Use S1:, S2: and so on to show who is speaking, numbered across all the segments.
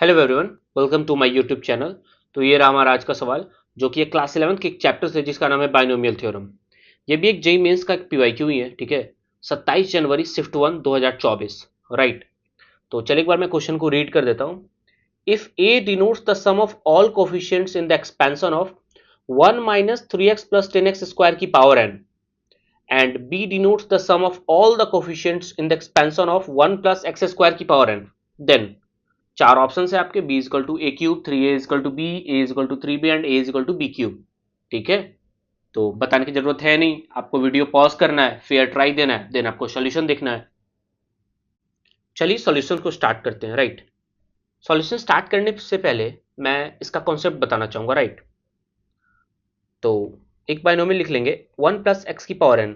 S1: Hello everyone, welcome to my YouTube channel. तो ये रहा हमारा आज का सवाल, जो कि एक क्लास 11 के एक चैप्टर से जिसका नाम है बाइनोमियल थ्योरम। ये भी एक जेई मेंस का एक पीवाईक्यू ही है, ठीक है। 27 जनवरी शिफ्ट 1 2024, राइट। तो चलिए एक बार मैं क्वेश्चन को रीड कर देता हूँ। If A denotes the sum of all coefficients in the expansion of 1 minus 3x plus 10x square की power n and B denotes the sum of all the coefficients in the expansion of 1 plus x square की power n, then चार option है आपके, B equal to A cube, 3a equal to B, A equal to 3b and A equal to B cube. ठीक है, तो बताने की जरूरत है नहीं, आपको वीडियो पॉज करना है, फेयर ट्राई देना है, देन आपको सॉल्यूशन देखना है। चलिए सॉल्यूशन को स्टार्ट करते हैं, राइट। सॉल्यूशन स्टार्ट करने से पहले मैं इसका कॉन्सेप्ट बताना चाहूंगा, राइट। तो एक बाइनोमियल लिख लेंगे 1 प्लस एक्स की पावर n,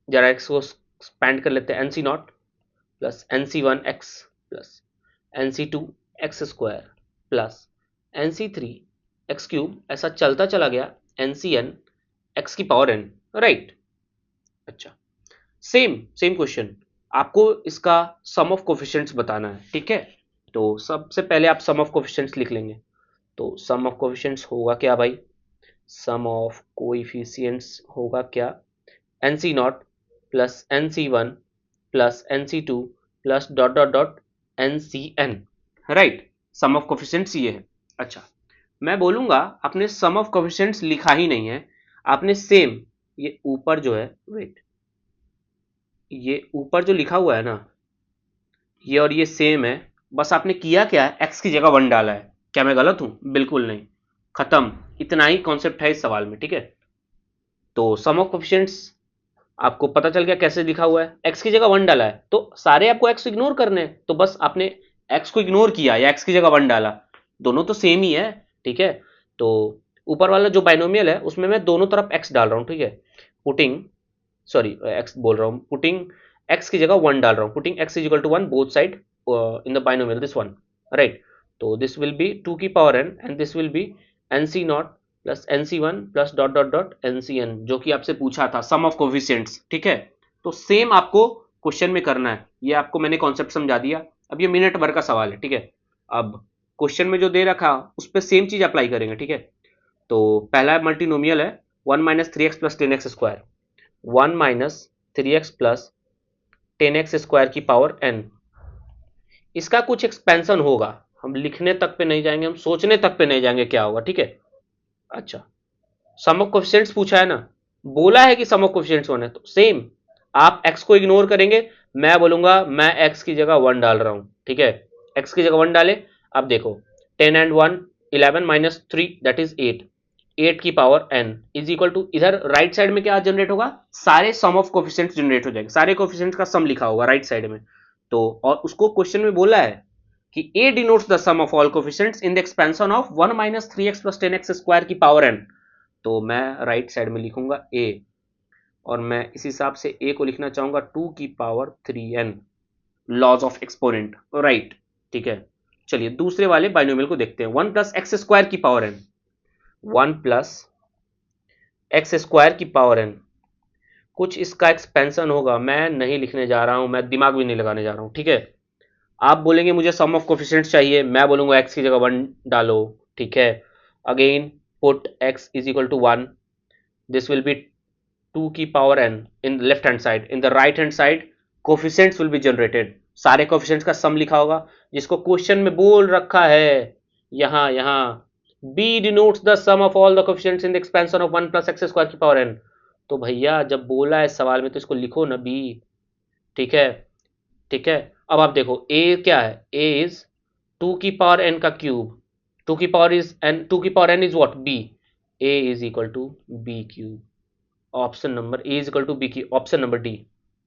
S1: जरा एक्स को एक्सपैंड कर लेते हैं, n C naught plus n C one x plus n C two x square plus n C three x cube, ऐसा चलता चला गया एन सी एन एक्स की पावर n, राइट। अच्छा, सेम सेम क्वेश्चन, आपको इसका सम ऑफ कोफिशिएंट्स बताना है, ठीक है। तो सबसे पहले आप सम ऑफ कोफिशिएंट्स लिख लेंगे। तो सम ऑफ कोफिशिएंट्स होगा क्या भाई? सम ऑफ कोएफिशिएंट्स होगा क्या? N C naught plus n C one plus n C two plus dot dot dot n C n, right. Sum of coefficients ये है। अच्छा, मैं बोलूंगा आपने सम ऑफ कोफिशिएंट्स लिखा ही नहीं है, आपने सेम ये ऊपर जो है, वेट, ये ऊपर जो लिखा हुआ है ना, ये और ये सेम है। बस आपने किया क्या है, एक्स की जगह 1 डाला है। क्या मैं गलत हूं? बिल्कुल नहीं, खत्म। इतना ही कॉन्सेप्ट है इस सवाल में, ठीक है। तो सम ऑफ कोफिशिएंट्स आपको पता चल गया कैसे लिखा हुआ है, एक्स की जगह 1 डाला है, तो सारे आपको एक्स इग्नोर करने हैं, तो बस आपने एक्स को इग्नोर किया या एक्स की जगह 1 डाला, दोनों तो सेम ही है, ठीक है। तो ऊपर वाला जो बाइनोमियल है उसमें मैं दोनों तरफ एक्स डाल रहा हूं, ठीक है। पुटिंग, सॉरी एक्स बोल रहा हूं, पुटिंग एक्स की जगह 1 डाल रहा हूं, putting x is equal to 1 both side in the binomial, this one, right. तो दिस विल बी 2 की power n and this will be n C naught plus n C one plus dot dot dot n C n, जो कि आपसे पूछा था सम of coefficients, ठीक है। तो सेम आपको क्वेश्चन में करना है, ये आपको मैंने कॉन्सेप्ट समझा दिया। अब ये मिनट भर का सवाल है, ठीक है। अब क्वेश्चन में जो दे रखा उस पर सेम चीज अप्लाई करेंगे, ठीक है। तो पहला मल्टीनोमियल है 1 minus three x plus 10x square, 1 minus 3x plus 10x square की पावर n। इसका कुछ एक्सपेंशन होगा, हम लिखने तक पे नहीं जाएंगे, हम सोचने तक पे नहीं जाएंगे क्या होगा, ठीक है। अच्छा, सम ऑफ कोफिशिएंट्स पूछा है ना, बोला है कि सम ऑफ कोफिशिएंट्स होने, तो सेम आप x को इग्नोर करेंगे, मैं बोलूंगा मैं x की जगह 1 डाल रहा हूं, ठीक है। x की जगह 1 डाले, अब देखो 10 एंड 1 11 माइनस 3 दैट इज 8, 8 की power n is equal to, इधर राइट साइड में क्या जनरेट होगा, सारे सम ऑफ कोफिशिएंट्स जनरेट हो जाएंगे, सारे कोफिशिएंट्स का सम लिखा होगा राइट साइड में। तो और उसको क्वेश्चन में बोला है कि a denotes the sum of all coefficients in the expansion of 1 minus 3x plus 10x square की पावर n। तो मैं राइट साइड में लिखूंगा a, और मैं इस हिसाब से a को लिखना चाहूंगा 2 की power 3n, laws of exponent, right, ठीक है। चलिए दूसरे वाले बाइनोमियल को देखते हैं, 1 प्लस एक्स स्क्वायर की power n, 1 plus x square की पावर n, कुछ इसका एक्सपेंशन होगा, मैं नहीं लिखने जा रहा हूं, मैं दिमाग भी नहीं लगाने जा रहा हूं, ठीक है। आप बोलेंगे मुझे सम ऑफ कोफिशिएंट्स चाहिए, मैं बोलूंगा एक्स की जगह 1 डालो, ठीक है। Again put x is equal to 1, this will be 2 की power n in the left hand side, in the right hand side coefficients will be generated, सारे coefficients का सम लिखा होगा, जिसको क्वेश्चन में बोल रखा है यहां यहां b denotes the sum of all the coefficients in the expansion of 1 plus x square की पावर n। तो भैया जब बोला है सवाल में तो इसको लिखो ना b, ठीक है, ठीक है। अब आप देखो a क्या है, a इज 2 की पावर n का क्यूब, 2 की पावर इज n, 2 की power n is what, b, a is equal to b cube, option number A is equal to B की ऑप्शन नंबर डी,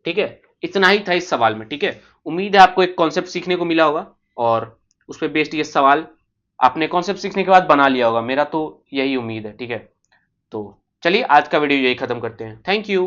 S1: ठीक है। इतना ही था इस सवाल में, ठीक है। उम्मीद है आपको एक कॉन्सेप्ट सीखने को मिला होगा, और उस पर बेस्ड ये सवाल आपने कॉन्सेप्ट सीखने के बाद बना लिया होगा, मेरा तो यही उम्मीद है, ठीक है। तो चलिए आज का वीडियो यही खत्म करते हैं, थैंक यू।